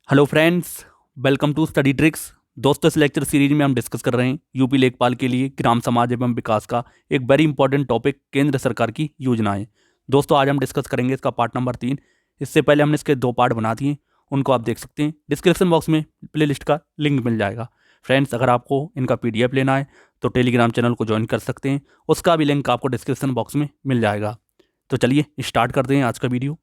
Hello friends, welcome to study tricks. दोस्तों, इस lecture series में हम डिस्कस कर रहे हैं यूपी लेखपाल के लिए ग्राम समाज एवं विकास का एक वेरी इंपॉर्टेंट टॉपिक, केंद्र सरकार की योजनाएं। दोस्तों, आज हम डिस्कस करेंगे इसका पार्ट नंबर 3। इससे पहले हमने इसके 2 पार्ट बना दिए, उनको आप देख सकते हैं। डिस्क्रिप्शन बॉक्स में प्लेलिस्ट का लिंक मिल जाएगा। फ्रेंड्स, अगर आपको इनका PDF लेना है तो टेलीग्राम चैनल को ज्वाइन कर सकते हैं, उसका भी लिंक आपको डिस्क्रिप्शन बॉक्स में मिल जाएगा। तो चलिए स्टार्ट करते हैं आज का वीडियो।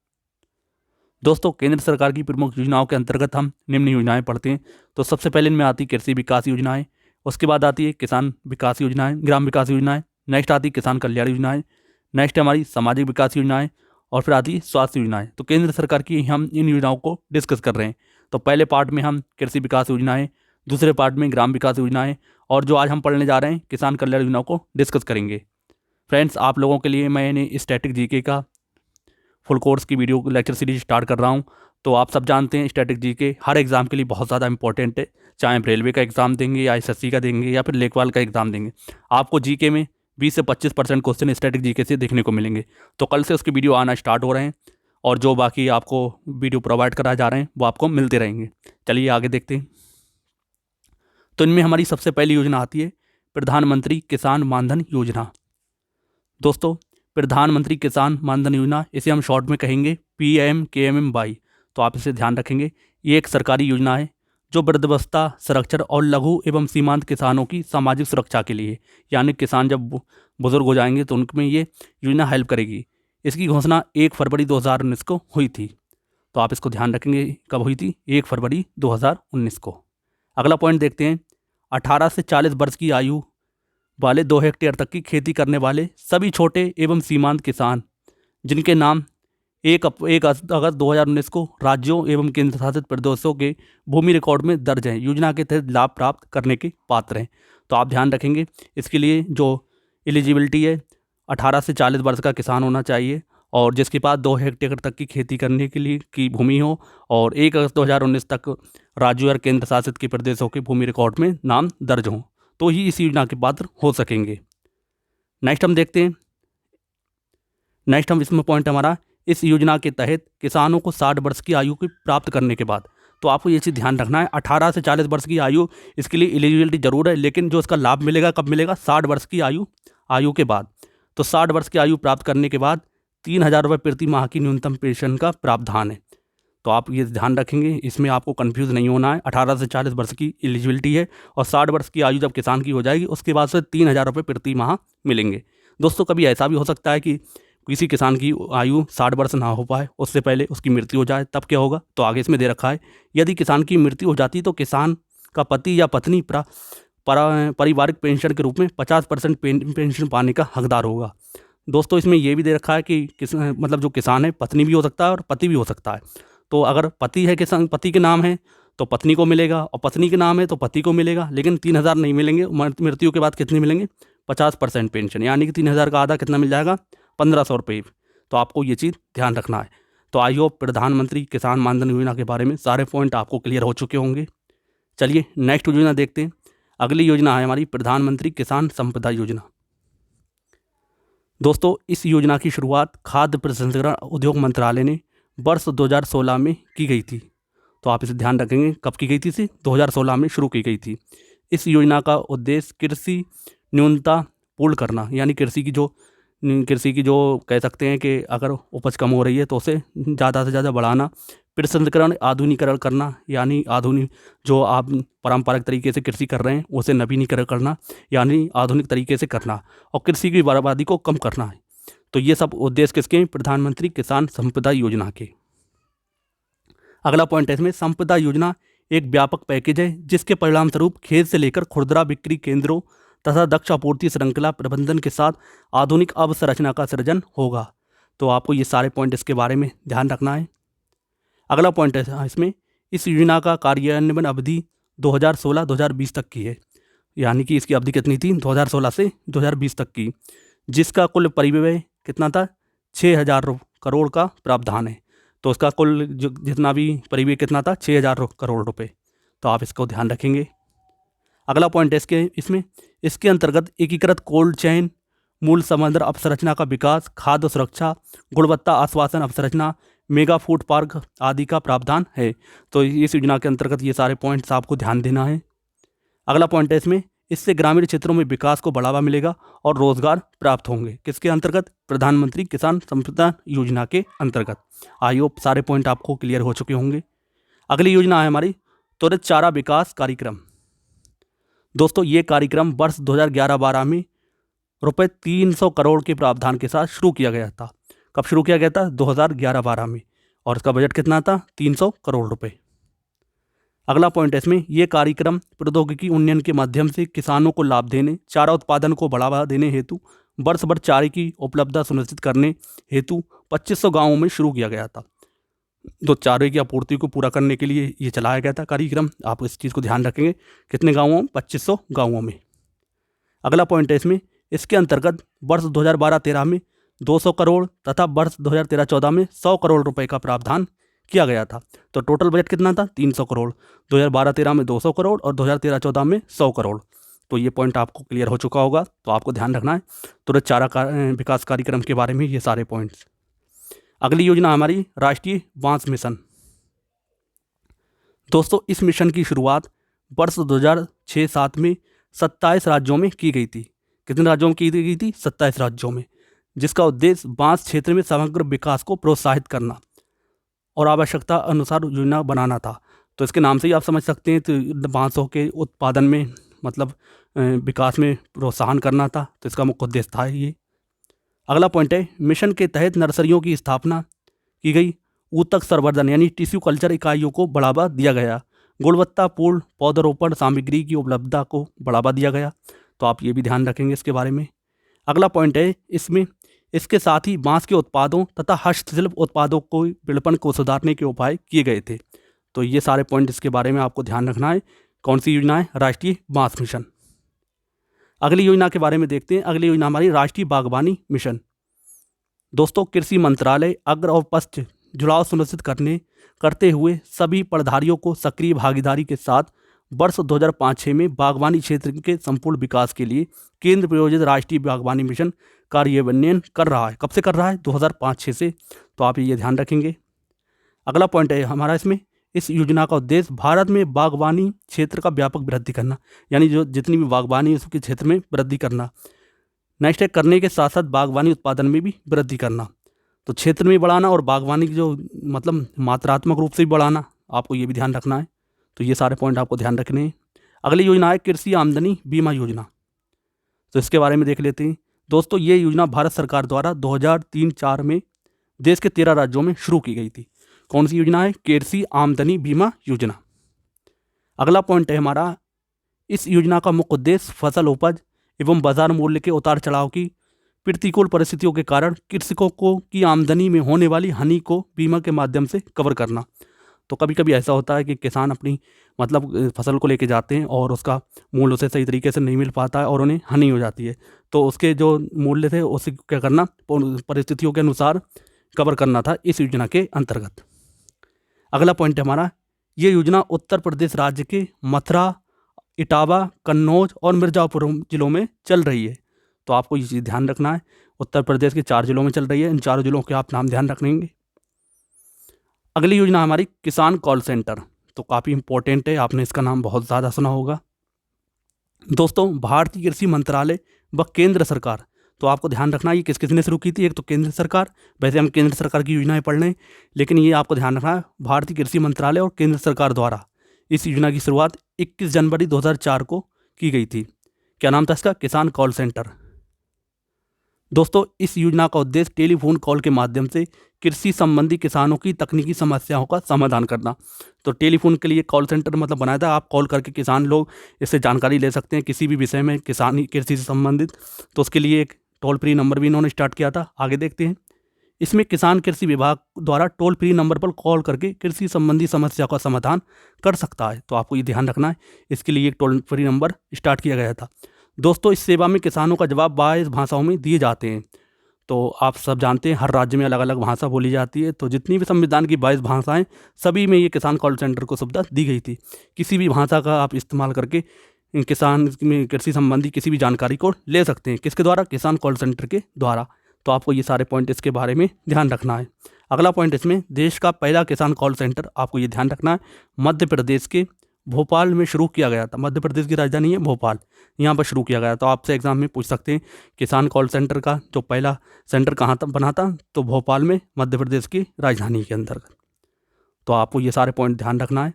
दोस्तों, केंद्र सरकार की प्रमुख योजनाओं के अंतर्गत हम निम्न योजनाएं पढ़ते हैं। तो सबसे पहले इनमें आती कृषि विकास योजनाएं, उसके बाद आती है किसान विकास योजनाएं, ग्राम विकास योजनाएं, नेक्स्ट आती किसान कल्याण योजनाएं, नेक्स्ट हमारी सामाजिक विकास योजनाएं, और फिर आती स्वास्थ्य योजनाएं। तो केंद्र सरकार की हम इन योजनाओं को डिस्कस कर रहे हैं। तो पहले पार्ट में हम कृषि विकास योजनाएं, दूसरे पार्ट में ग्राम विकास योजनाएं, और जो आज हम पढ़ने जा रहे हैं किसान कल्याण योजनाओं को डिस्कस करेंगे। फ्रेंड्स, आप लोगों के लिए मैंने स्टैटिक जीके का फुल कोर्स की वीडियो लेक्चर सीरीज स्टार्ट कर रहा हूँ। तो आप सब जानते हैं स्टैटिक जीके हर एग्ज़ाम के लिए बहुत ज़्यादा इंपॉर्टेंट है, चाहे आप रेलवे का एग्ज़ाम देंगे या SSC का देंगे या फिर लेखपाल का एग्ज़ाम देंगे। आपको जीके में 20 से 25% क्वेश्चन स्टैटिक जीके से देखने को मिलेंगे। तो कल से उसकी वीडियो आना स्टार्ट हो रहे हैं, और जो बाकी आपको वीडियो प्रोवाइड कराए जा रहे हैं वो आपको मिलते रहेंगे। चलिए आगे देखते हैं। तो इनमें हमारी सबसे पहली योजना आती है प्रधानमंत्री किसान मानधन योजना। दोस्तों, प्रधानमंत्री किसान मानधन योजना, इसे हम शॉर्ट में कहेंगे PMKMY। तो आप इसे ध्यान रखेंगे। ये एक सरकारी योजना है जो वृद्धावस्था संरक्षण और लघु एवं सीमांत किसानों की सामाजिक सुरक्षा के लिए, यानी किसान जब बुजुर्ग हो जाएंगे तो उनमें ये योजना हेल्प करेगी। इसकी घोषणा 1 फरवरी 2019 को हुई थी। तो आप इसको ध्यान रखेंगे, कब हुई थी? 1 फरवरी 2019 को। अगला पॉइंट देखते हैं। 18 से 40 वर्ष की आयु वाले 2 हेक्टेयर तक की खेती करने वाले सभी छोटे एवं सीमांत किसान जिनके नाम 1 अगस्त 2019 को राज्यों एवं केंद्र शासित प्रदेशों के भूमि रिकॉर्ड में दर्ज हैं, योजना के तहत लाभ प्राप्त करने के पात्र हैं। तो आप ध्यान रखेंगे, इसके लिए जो एलिजिबिलिटी है 18 से 40 वर्ष का किसान होना चाहिए, और जिसके पास 2 हेक्टेयर तक की खेती करने के लिए की भूमि हो, और 1 अगस्त 2019 तक राज्यों और केंद्र शासित के प्रदेशों के भूमि रिकॉर्ड में नाम दर्ज हों, तो ही इस योजना के पात्र हो सकेंगे। नेक्स्ट हम देखते हैं। नेक्स्ट हम इसमें पॉइंट हमारा, इस योजना के तहत किसानों को 60 वर्ष की आयु की प्राप्त करने के बाद, तो आपको ये चीज़ ध्यान रखना है, 18 से 40 वर्ष की आयु, इसके लिए एलिजिबिलिटी जरूर है, लेकिन जो इसका लाभ मिलेगा कब मिलेगा? 60 वर्ष की आयु के बाद। तो 60 वर्ष की आयु प्राप्त करने के बाद 3,000 रुपये प्रति माह की न्यूनतम पेंशन का प्रावधान है। तो आप ये ध्यान रखेंगे, इसमें आपको कंफ्यूज नहीं होना है। 18 से 40 वर्ष की एलिजिबिलिटी है, और 60 वर्ष की आयु जब किसान की हो जाएगी उसके बाद से 3,000 रुपये प्रति माह मिलेंगे। दोस्तों, कभी ऐसा भी हो सकता है कि किसी किसान की आयु 60 वर्ष ना हो पाए, उससे पहले उसकी मृत्यु हो जाए, तब क्या होगा? तो आगे इसमें दे रखा है, यदि किसान की मृत्यु हो जाती तो किसान का पति या पत्नी पारिवारिक पेंशन के रूप में 50% पेंशन पाने का हकदार होगा। दोस्तों, इसमें यह भी दे रखा है कि मतलब जो किसान है पत्नी भी हो सकता है और पति भी हो सकता है। तो अगर पति है, किसान पति के नाम है तो पत्नी को मिलेगा, और पत्नी के नाम है तो पति को मिलेगा, लेकिन 3,000 नहीं मिलेंगे। मृत्यु के बाद कितने मिलेंगे? 50% पेंशन, यानी कि 3,000 का आधा कितना मिल जाएगा? 1,500 रुपये। तो आपको ये चीज़ ध्यान रखना है। तो आई होप प्रधानमंत्री किसान मानधन योजना के बारे में सारे पॉइंट आपको क्लियर हो चुके होंगे। चलिए नेक्स्ट योजना देखते हैं। अगली योजना है हमारी प्रधानमंत्री किसान संपदा योजना। दोस्तों, इस योजना की शुरुआत खाद्य प्रसंस्करण उद्योग मंत्रालय ने वर्ष 2016 में की गई थी। तो आप इसे ध्यान रखेंगे, कब की गई थी? 2016 में शुरू की गई थी। इस योजना का उद्देश्य कृषि न्यूनता पूर्ण करना, यानी कृषि की जो कह सकते हैं कि अगर उपज कम हो रही है तो उसे ज़्यादा से ज़्यादा बढ़ाना, प्रसंस्करण आधुनिकीकरण करना, यानी आधुनिक जो आप पारंपरिक तरीके से कृषि कर रहे हैं उसे नवीनीकरण करना, यानी आधुनिक तरीके से करना, और कृषि की बर्बादी को कम करना है। तो ये सब उद्देश्य किसके? प्रधानमंत्री किसान संपदा योजना के। अगला पॉइंट है इसमें, संपदा योजना एक व्यापक पैकेज है जिसके परिणाम स्वरूप खेत से लेकर खुदरा बिक्री केंद्रों तथा दक्ष आपूर्ति श्रृंखला प्रबंधन के साथ आधुनिक अवसंरचना का सृजन होगा। तो आपको ये सारे पॉइंट इसके बारे में ध्यान रखना है। अगला पॉइंट है इसमें, इस योजना का कार्यान्वयन अवधि 2016-2020 तक की है, यानी कि इसकी अवधि कितनी थी? 2016 से 2020 तक की, जिसका कुल परिव्यय कितना था? 6,000 करोड़ का प्रावधान है। तो उसका कुल जितना भी परिव्यय कितना था? 6,000 करोड़ रुपये। तो आप इसको ध्यान रखेंगे। अगला पॉइंट है इसके अंतर्गत एकीकृत कोल्ड चेन, मूल समग्र अवसंरचना का विकास, खाद्य सुरक्षा, गुणवत्ता आश्वासन अवसंरचना, मेगा फूड पार्क आदि का प्रावधान है। तो इस योजना के अंतर्गत ये सारे पॉइंट्स आपको ध्यान देना है। अगला पॉइंट है इसमें, इससे ग्रामीण क्षेत्रों में विकास को बढ़ावा मिलेगा और रोजगार प्राप्त होंगे। किसके अंतर्गत? प्रधानमंत्री किसान सम्पदा योजना के अंतर्गत। आई होप सारे पॉइंट आपको क्लियर हो चुके होंगे। अगली योजना है हमारी त्वरित चारा विकास कार्यक्रम। दोस्तों ये कार्यक्रम वर्ष 2011-12 में रुपये 300 करोड़ के प्रावधान के साथ शुरू किया गया था। कब शुरू किया गया था? 2011-12 में। और इसका बजट कितना था? 300 करोड़ रुपए। अगला पॉइंट है इसमें, यह कार्यक्रम प्रौद्योगिकी उन्नयन के माध्यम से किसानों को लाभ देने, चारा उत्पादन को बढ़ावा देने हेतु वर्ष भर चारे की उपलब्धता सुनिश्चित करने हेतु 2500 गाँवों में शुरू किया गया था। तो चारे की आपूर्ति को पूरा करने के लिए ये चलाया गया था कार्यक्रम। आप इस चीज़ को ध्यान रखेंगे। कितने गाँवों में? 2500 गाँवों में। अगला पॉइंट है इसमें, इसके अंतर्गत वर्ष 2012-13 में 200 करोड़ तथा वर्ष 2013-14 में 100 करोड़ रुपए का प्रावधान किया गया था। तो टोटल बजट कितना था? 300 करोड़। 2012-13 में 200 करोड़ और 2013-14 में 100 करोड़। तो ये पॉइंट आपको क्लियर हो चुका होगा। तो आपको ध्यान रखना है तुरंत चारा विकास कार्यक्रम के बारे में ये सारे पॉइंट्स। अगली योजना हमारी राष्ट्रीय बांस मिशन। दोस्तों इस मिशन की शुरुआत वर्ष 2006-07 में 27 राज्यों में की गई थी। कितने राज्यों में की गई थी? 27 राज्यों में। जिसका उद्देश्य बांस क्षेत्र में समग्र विकास को प्रोत्साहित करना और आवश्यकता अनुसार योजना बनाना था। तो इसके नाम से ही आप समझ सकते हैं तो बांसों के उत्पादन में मतलब विकास में प्रोत्साहन करना था। तो इसका मुख्य उद्देश्य था ये। अगला पॉइंट है, मिशन के तहत नर्सरियों की स्थापना की गई। ऊतक संवर्धन यानी टिश्यू कल्चर इकाइयों को बढ़ावा दिया गया। गुणवत्तापूर्ण पौधरोपण सामग्री की उपलब्धता को बढ़ावा दिया गया। तो आप ये भी ध्यान रखेंगे इसके बारे में। अगला पॉइंट है इसमें, इसके साथ ही बांस के उत्पादों तथा हस्तशिल्प उत्पादों को विपणन को सुधारने के उपाय किए गए थे। तो ये सारे पॉइंट इसके बारे में आपको ध्यान रखना है। कौन सी योजना है? राष्ट्रीय बांस मिशन। अगली योजना के बारे में देखते हैं। अगली योजना हमारी राष्ट्रीय बागवानी मिशन। दोस्तों कृषि मंत्रालय अग्र और पश्च जुड़ाव सुनिश्चित करते हुए सभी पड़धारियों को सक्रिय भागीदारी के साथ वर्ष 2005-06 में बागवानी क्षेत्र के संपूर्ण विकास के लिए केंद्र प्रायोजित राष्ट्रीय बागवानी मिशन कार्यान्वयन कर रहा है। कब से कर रहा है? 2005-06 से। तो आप ये ध्यान रखेंगे। अगला पॉइंट है हमारा इसमें, इस योजना का उद्देश्य भारत में बागवानी क्षेत्र का व्यापक वृद्धि करना, यानी जो जितनी भी बागवानी है उसके क्षेत्र में वृद्धि करना। नेक्स्ट है, करने के साथ साथ बागवानी उत्पादन में भी वृद्धि करना। तो क्षेत्र में बढ़ाना और बागवानी की जो मतलब मात्रात्मक रूप से भी बढ़ाना, आपको ये भी ध्यान रखना है। तो ये सारे पॉइंट आपको ध्यान रखने हैं। अगली योजना है कृषि आमदनी बीमा योजना। तो इसके बारे में देख लेते हैं। दोस्तों ये योजना भारत सरकार द्वारा 2003-04 में देश के 13 राज्यों में शुरू की गई थी। कौन सी योजना है? कृषि आमदनी बीमा योजना। अगला पॉइंट है हमारा, इस योजना का मुख्य उद्देश्य फसल उपज एवं बाजार मूल्य के उतार चढ़ाव की प्रतिकूल परिस्थितियों के कारण कृषकों को की आमदनी में होने वाली हानि को बीमा के माध्यम से कवर करना। तो कभी कभी ऐसा होता है कि किसान अपनी मतलब फसल को लेके जाते हैं और उसका मूल्य उसे सही तरीके से नहीं मिल पाता है और उन्हें हानि हो जाती है। तो उसके जो मूल्य थे उसे क्या करना, परिस्थितियों के अनुसार कवर करना था इस योजना के अंतर्गत। अगला पॉइंट है हमारा, ये योजना उत्तर प्रदेश राज्य के मथुरा, इटावा, कन्नौज और मिर्ज़ापुर जिलों में चल रही है। तो आपको ये चीज़ ध्यान रखना है। उत्तर प्रदेश के 4 जिलों में चल रही है। इन 4 जिलों के आप नाम ध्यान रखेंगे। अगली योजना हमारी किसान कॉल सेंटर। तो काफ़ी इंपॉर्टेंट है, आपने इसका नाम बहुत ज़्यादा सुना होगा। दोस्तों भारतीय कृषि मंत्रालय व केंद्र सरकार, तो आपको ध्यान रखना ये किस किसने शुरू की थी? एक तो केंद्र सरकार, वैसे हम केंद्र सरकार की योजनाएं पढ़ रहे हैं, लेकिन ये आपको ध्यान रखना है भारतीय कृषि मंत्रालय और केंद्र सरकार द्वारा इस योजना की शुरुआत 21 जनवरी 2004 को की गई थी। क्या नाम था इसका? किसान कॉल सेंटर। दोस्तों इस योजना का उद्देश्य टेलीफोन कॉल के माध्यम से कृषि संबंधी किसानों की तकनीकी समस्याओं का समाधान करना। तो टेलीफोन के लिए कॉल सेंटर मतलब बनाया था। आप कॉल करके किसान लोग इससे जानकारी ले सकते हैं किसी भी विषय में किसानी कृषि से संबंधित। तो उसके लिए एक टोल फ्री नंबर भी इन्होंने स्टार्ट किया था। आगे देखते हैं। इसमें किसान कृषि विभाग द्वारा टोल फ्री नंबर पर कॉल करके कृषि संबंधी समस्या का समाधान कर सकता है। तो आपको ये ध्यान रखना है, इसके लिए एक टोल फ्री नंबर स्टार्ट किया गया था। दोस्तों इस सेवा में किसानों का जवाब 22 भाषाओं में दिए जाते हैं। तो आप सब जानते हैं हर राज्य में अलग अलग भाषा बोली जाती है। तो जितनी भी संविधान की 22 भाषाएं, सभी में ये किसान कॉल सेंटर को सुविधा दी गई थी। किसी भी भाषा का आप इस्तेमाल करके किसान में कृषि संबंधी किसी भी जानकारी को ले सकते हैं। किसके द्वारा? किसान कॉल सेंटर के द्वारा। तो आपको ये सारे पॉइंट इसके बारे में ध्यान रखना है। अगला पॉइंट इसमें, देश का पहला किसान कॉल सेंटर, आपको ये ध्यान रखना है, मध्य प्रदेश के भोपाल में शुरू किया गया था। मध्य प्रदेश की राजधानी है भोपाल, यहाँ पर शुरू किया गया। तो आपसे एग्जाम में पूछ सकते हैं किसान कॉल सेंटर का जो पहला सेंटर कहाँ तक बना था, तो भोपाल में, मध्य प्रदेश की राजधानी के अंतर्गत। तो आपको ये सारे पॉइंट ध्यान रखना है।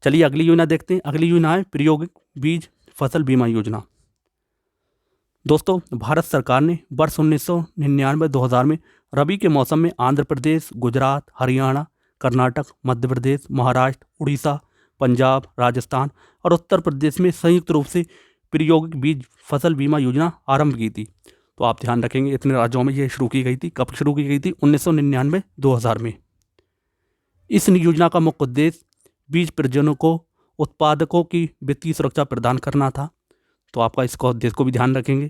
चलिए अगली योजना देखते हैं। अगली योजना है प्रायोगिक बीज फसल बीमा योजना। दोस्तों, भारत सरकार ने वर्ष 1999-2000 में रबी के मौसम में आंध्र प्रदेश, गुजरात, हरियाणा, कर्नाटक, मध्य प्रदेश, महाराष्ट्र, उड़ीसा, पंजाब, राजस्थान और उत्तर प्रदेश में संयुक्त रूप से प्रायोगिक बीज फसल बीमा योजना आरंभ की थी। तो आप ध्यान रखेंगे इतने राज्यों में ये शुरू की गई थी। कब शुरू की गई थी? 1999-2000 में। इस योजना का मुख्य उद्देश्य बीज प्रजनकों उत्पादकों की वित्तीय सुरक्षा प्रदान करना था। तो आपका इसको उद्देश्य को भी ध्यान रखेंगे।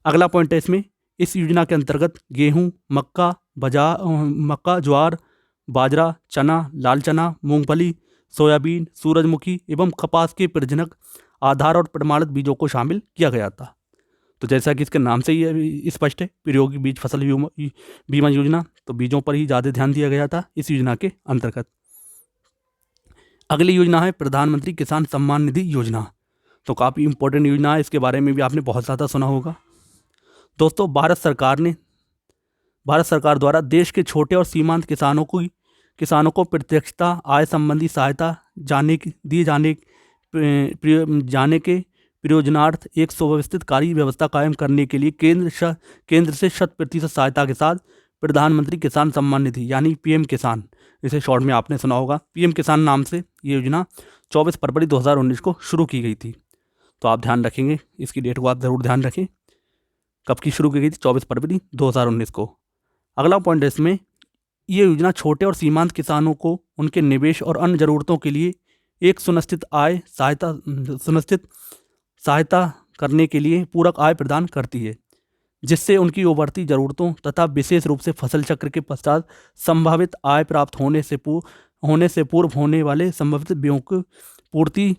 अगला पॉइंट है इसमें, इस योजना के अंतर्गत गेहूं, मक्का, ज्वार, बाजरा, चना, लाल चना, मूंगफली, सोयाबीन, सूरजमुखी एवं कपास के प्रजनक आधार और प्रमाणित बीजों को शामिल किया गया था। तो जैसा कि इसके नाम से ही स्पष्ट है, प्रायोगिक बीज फसल बीमा योजना, तो बीजों पर ही ज़्यादा ध्यान दिया गया था इस योजना के अंतर्गत। अगली योजना है प्रधानमंत्री किसान सम्मान निधि योजना। तो काफ़ी इंपॉर्टेंट योजना है, इसके बारे में भी आपने बहुत ज़्यादा सुना होगा। दोस्तों, भारत सरकार द्वारा देश के छोटे और सीमांत किसानों को प्रत्यक्षता आय संबंधी सहायता दिए जाने के प्रयोजनार्थ एक सुव्यवस्थित कार्य व्यवस्था कायम करने के लिए केंद्र से 100% सहायता के साथ प्रधानमंत्री किसान सम्मान निधि यानी पीएम किसान, इसे शॉर्ट में आपने सुना होगा, पीएम किसान नाम से ये योजना 24 फरवरी 2019 को शुरू की गई थी। तो आप ध्यान रखेंगे, इसकी डेट को आप ज़रूर ध्यान रखें, कब की शुरू की गई थी? 24 फरवरी 2019 को। अगला पॉइंट है इसमें, ये योजना छोटे और सीमांत किसानों को उनके निवेश और अन्य ज़रूरतों के लिए एक सुनिश्चित सहायता करने के लिए पूरक आय प्रदान करती है, जिससे उनकी उभरती ज़रूरतों तथा विशेष रूप से फसल चक्र के पश्चात संभावित आय प्राप्त होने से पूर्व होने वाले संभावित व्ययों की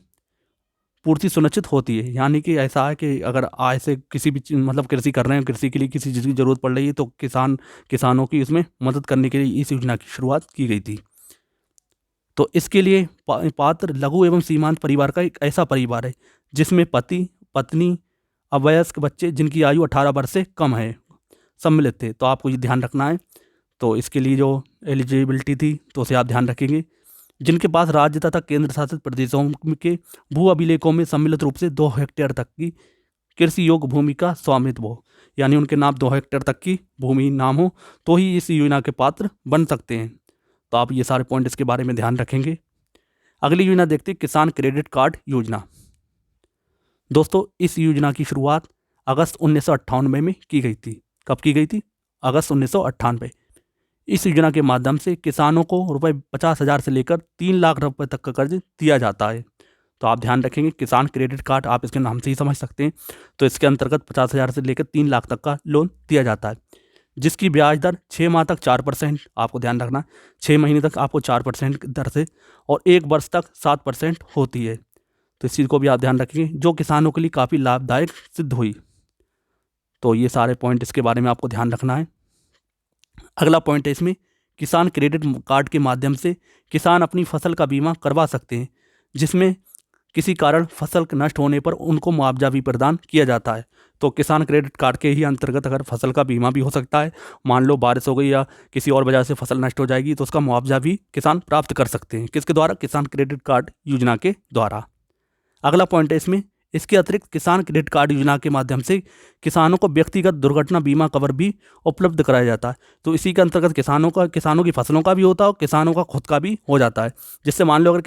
पूर्ति सुनिश्चित होती है। यानी कि ऐसा है कि अगर आय से किसी भी कृषि कर रहे हैं, कृषि के लिए किसी चीज़ की ज़रूरत पड़ रही है, तो किसानों की इसमें मदद करने के लिए इस योजना की शुरुआत की गई थी। तो इसके लिए पात्र लघु एवं सीमांत परिवार का एक ऐसा परिवार है जिसमें पति, पत्नी, अवयस्क बच्चे जिनकी आयु 18 वर्ष से कम है सम्मिलित थे। तो आपको ये ध्यान रखना है। तो इसके लिए जो एलिजिबिलिटी थी, तो उसे आप ध्यान रखेंगे। जिनके पास राज्य तथा केंद्र शासित प्रदेशों के भू अभिलेखों में सम्मिलित रूप से 2 हेक्टेयर तक की कृषि योग्य भूमि का स्वामित्व हो, यानी उनके नाम 2 हेक्टेयर तक की भूमि नाम हो, तो ही इस योजना के पात्र बन सकते हैं। तो आप ये सारे पॉइंट इसके बारे में ध्यान रखेंगे। अगली योजना देखते हैं, किसान क्रेडिट कार्ड योजना। दोस्तों, इस योजना की शुरुआत अगस्त 1998 में की गई थी। कब की गई थी? अगस्त 1998। इस योजना के माध्यम से किसानों को रुपये 50,000 से लेकर 3 लाख रुपए तक का कर्ज दिया जाता है। तो आप ध्यान रखेंगे, किसान क्रेडिट कार्ड, आप इसके नाम से ही समझ सकते हैं। तो इसके अंतर्गत 50,000 से लेकर 3 लाख तक का लोन दिया जाता है, जिसकी ब्याज दर 6 माह तक 4%, आपको ध्यान रखना, 6 महीने तक आपको 4% दर से, और 1 वर्ष तक 7% होती है। तो इस चीज़ को भी आप ध्यान रखेंगे, जो किसानों के लिए काफ़ी लाभदायक सिद्ध हुई। तो ये सारे पॉइंट इसके बारे में आपको ध्यान रखना है। अगला पॉइंट है इसमें, किसान क्रेडिट कार्ड के माध्यम से किसान अपनी फसल का बीमा करवा सकते हैं, जिसमें किसी कारण फसल नष्ट होने पर उनको मुआवजा भी प्रदान किया जाता है। तो किसान क्रेडिट कार्ड के ही अंतर्गत अगर फसल का बीमा भी हो सकता है, मान लो बारिश हो गई या किसी और वजह से फसल नष्ट हो जाएगी, तो उसका मुआवजा भी किसान प्राप्त कर सकते हैं। किसके द्वारा? किसान क्रेडिट कार्ड योजना के द्वारा। अगला पॉइंट है इसमें, इसके अतिरिक्त किसान क्रेडिट कार्ड योजना के माध्यम से किसानों को व्यक्तिगत दुर्घटना बीमा कवर भी उपलब्ध कराया जाता है। तो इसी के अंतर्गत किसानों की फसलों का भी होता है और किसानों का खुद का भी हो जाता है। जिससे मान लो अगर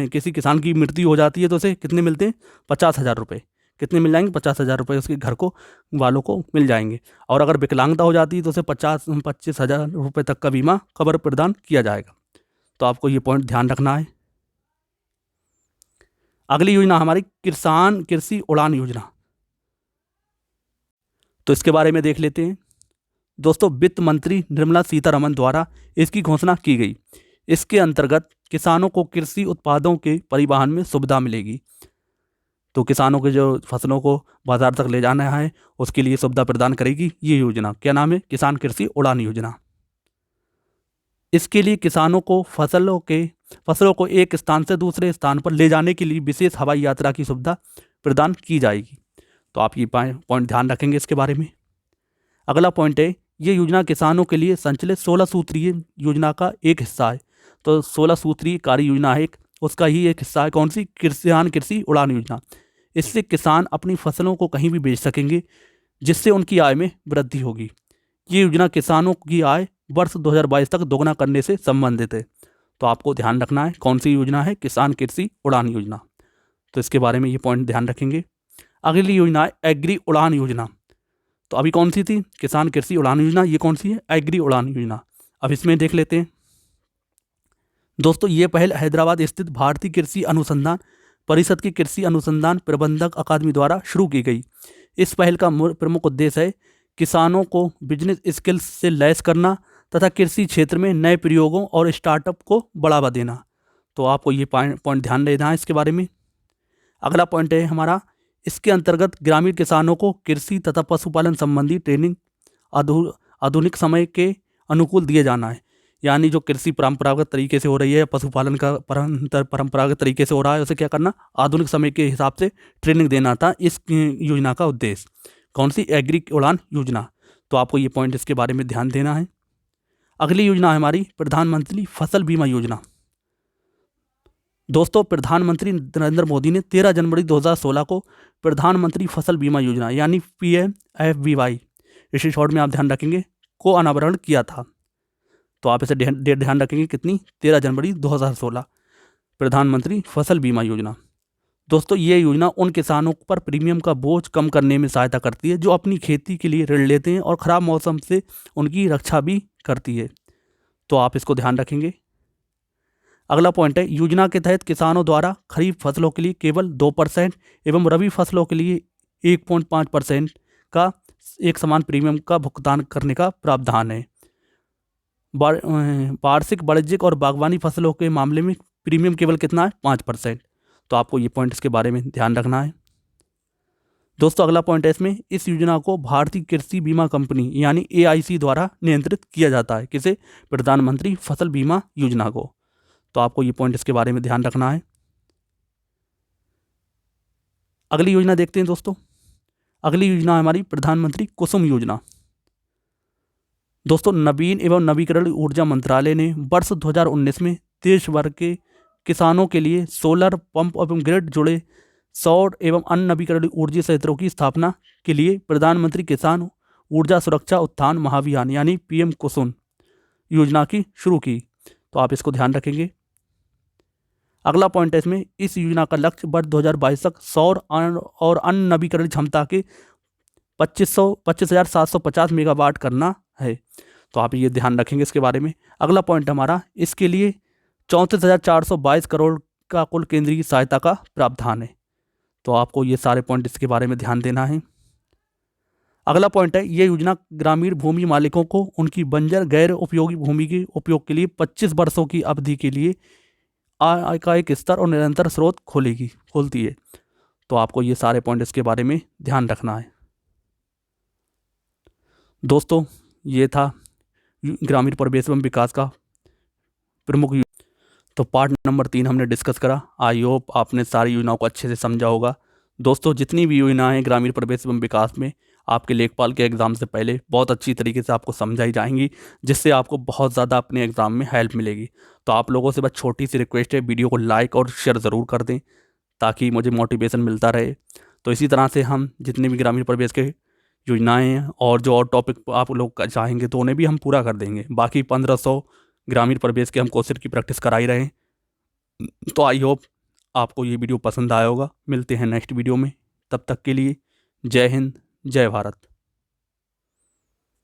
किसी किसान की मृत्यु हो जाती है, तो उसे कितने मिलते हैं? 50,000 रुपये। कितने मिल जाएंगे? 50,000 रुपये उसके घर को वालों को मिल जाएंगे। और अगर विकलांगता हो जाती है, तो उसे 25,000 रुपये तक का बीमा कवर प्रदान किया जाएगा। तो आपको ये पॉइंट ध्यान रखना है। अगली योजना हमारी किसान कृषि उड़ान योजना। तो इसके बारे में देख लेते हैं। दोस्तों, वित्त मंत्री निर्मला सीतारमण द्वारा इसकी घोषणा की गई। इसके अंतर्गत किसानों को कृषि उत्पादों के परिवहन में सुविधा मिलेगी। तो किसानों के जो फसलों को बाजार तक ले जाना है, उसके लिए सुविधा प्रदान करेगी ये योजना। क्या नाम है? किसान कृषि उड़ान योजना। इसके लिए किसानों को फसलों को एक स्थान से दूसरे स्थान पर ले जाने के लिए विशेष हवाई यात्रा की सुविधा प्रदान की जाएगी। तो आप ये पॉइंट ध्यान रखेंगे इसके बारे में। अगला पॉइंट है, ये योजना किसानों के लिए संचालित 16 सूत्रीय योजना का एक हिस्सा है। तो 16 सूत्रीय कार्य योजना है उसका ही एक हिस्सा है। कौन सी? किसान कृषि उड़ान योजना। इससे किसान अपनी फसलों को कहीं भी बेच सकेंगे, जिससे उनकी आय में वृद्धि होगी। ये योजना किसानों की आय वर्ष 2022 तक दोगुना करने से संबंधित है। तो आपको ध्यान रखना है कौन सी योजना है? किसान कृषि उड़ान योजना। तो इसके बारे में ये पॉइंट ध्यान रखेंगे। अगली योजना है एग्री उड़ान योजना। तो अभी कौन सी थी? किसान कृषि उड़ान योजना। ये कौन सी है? एग्री उड़ान योजना। अब इसमें देख लेते हैं दोस्तों। ये पहल हैदराबाद स्थित भारतीय कृषि अनुसंधान परिषद की कृषि अनुसंधान प्रबंधक अकादमी द्वारा शुरू की गई। इस पहल का प्रमुख उद्देश्य है किसानों को बिजनेस स्किल्स से लैस करना तथा कृषि क्षेत्र में नए प्रयोगों और स्टार्टअप को बढ़ावा देना। तो आपको ये पॉइंट ध्यान देना है इसके बारे में। अगला पॉइंट है हमारा, इसके अंतर्गत ग्रामीण किसानों को कृषि तथा पशुपालन संबंधी ट्रेनिंग आधुनिक समय के अनुकूल दिए जाना है। यानी जो कृषि परंपरागत तरीके से हो रही है, पशुपालन का परंपरागत तरीके से हो रहा है, उसे क्या करना? आधुनिक समय के हिसाब से ट्रेनिंग देना था इस योजना का उद्देश्य। कौन सी? एग्री उड़ान योजना। तो आपको ये पॉइंट इसके बारे में ध्यान देना है। अगली योजना है हमारी प्रधानमंत्री फसल बीमा योजना। दोस्तों, प्रधानमंत्री नरेंद्र मोदी ने 13 जनवरी 2016 को प्रधानमंत्री फसल बीमा योजना यानी PMFBY, इसी शॉर्ट में आप ध्यान रखेंगे, को अनावरण किया था। तो आप इसे डेट ध्यान रखेंगे कितनी? 13 जनवरी 2016, प्रधानमंत्री फसल बीमा योजना। दोस्तों, ये योजना उन किसानों पर प्रीमियम का बोझ कम करने में सहायता करती है जो अपनी खेती के लिए ऋण लेते हैं और ख़राब मौसम से उनकी रक्षा भी करती है। तो आप इसको ध्यान रखेंगे। अगला पॉइंट है, योजना के तहत किसानों द्वारा खरीफ फसलों के लिए केवल 2% एवं रबी फसलों के लिए 1.5% का एक समान प्रीमियम का भुगतान करने का प्रावधान है। वार्षिक, वाणिज्यिक और बागवानी फसलों के मामले में प्रीमियम केवल कितना है? 5%। तो आपको ये पॉइंट इसके बारे में ध्यान रखना है दोस्तों। अगला पॉइंट है इसमें, इस योजना को भारतीय कृषि बीमा कंपनी यानी AIC द्वारा नियंत्रित किया जाता है। किसे? प्रधानमंत्री फसल बीमा योजना को। तो आपको ये पॉइंट इसके बारे में ध्यान रखना है। अगली योजना देखते हैं दोस्तों। अगली योजना है हमारी प्रधानमंत्री कुसुम योजना। दोस्तों, नवीन एवं नवीकरणीय ऊर्जा मंत्रालय ने वर्ष 2019 में देश भर के किसानों के लिए सोलर पंप एवं ग्रिड जुड़े सौर एवं अन्य नवीकरणीय ऊर्जा संयंत्रों की स्थापना के लिए प्रधानमंत्री किसान ऊर्जा सुरक्षा उत्थान महाभियान यानी PM कुसुम योजना की शुरू की। तो आप इसको ध्यान रखेंगे। अगला पॉइंट है इसमें, इस योजना का लक्ष्य वर्ष 2022 तक सौर और अन्य नवीकरणीय क्षमता के 25,750 मेगावाट करना है। तो आप ये ध्यान रखेंगे इसके बारे में। अगला पॉइंट हमारा, इसके लिए 34,422 करोड़ का कुल केंद्रीय सहायता का प्रावधान है। तो आपको ये सारे पॉइंट इसके बारे में ध्यान देना है। अगला पॉइंट है, ये योजना ग्रामीण भूमि मालिकों को उनकी बंजर गैर उपयोगी भूमि के उपयोग के लिए 25 वर्षों की अवधि के लिए आय का एक स्तर और निरंतर स्रोत खोलती है। तो आपको ये सारे पॉइंट इसके बारे में ध्यान रखना है दोस्तों। ये था ग्रामीण परिवेश एवं विकास का प्रमुख। तो पार्ट नंबर 3 हमने डिस्कस करा। आई होप आपने सारी योजनाओं को अच्छे से समझा होगा। दोस्तों, जितनी भी योजनाएं ग्रामीण परिवेश एवं विकास में आपके लेखपाल के एग्ज़ाम से पहले बहुत अच्छी तरीके से आपको समझाई जाएंगी, जिससे आपको बहुत ज़्यादा अपने एग्ज़ाम में हेल्प मिलेगी। तो आप लोगों से बस छोटी सी रिक्वेस्ट है, वीडियो को लाइक और शेयर ज़रूर कर दें ताकि मुझे मोटिवेशन मिलता रहे। तो इसी तरह से हम जितने भी ग्रामीण परिवेश के योजनाएँ हैं और जो और टॉपिक आप लोग चाहेंगे तो उन्हें भी हम पूरा कर देंगे। बाकी 1500 ग्रामीण परिवेश के हम क्वेश्चन की प्रैक्टिस करा ही रहे हैं। तो आई होप आपको ये वीडियो पसंद आया होगा। मिलते हैं नेक्स्ट वीडियो में, तब तक के लिए जय हिंद, जय भारत।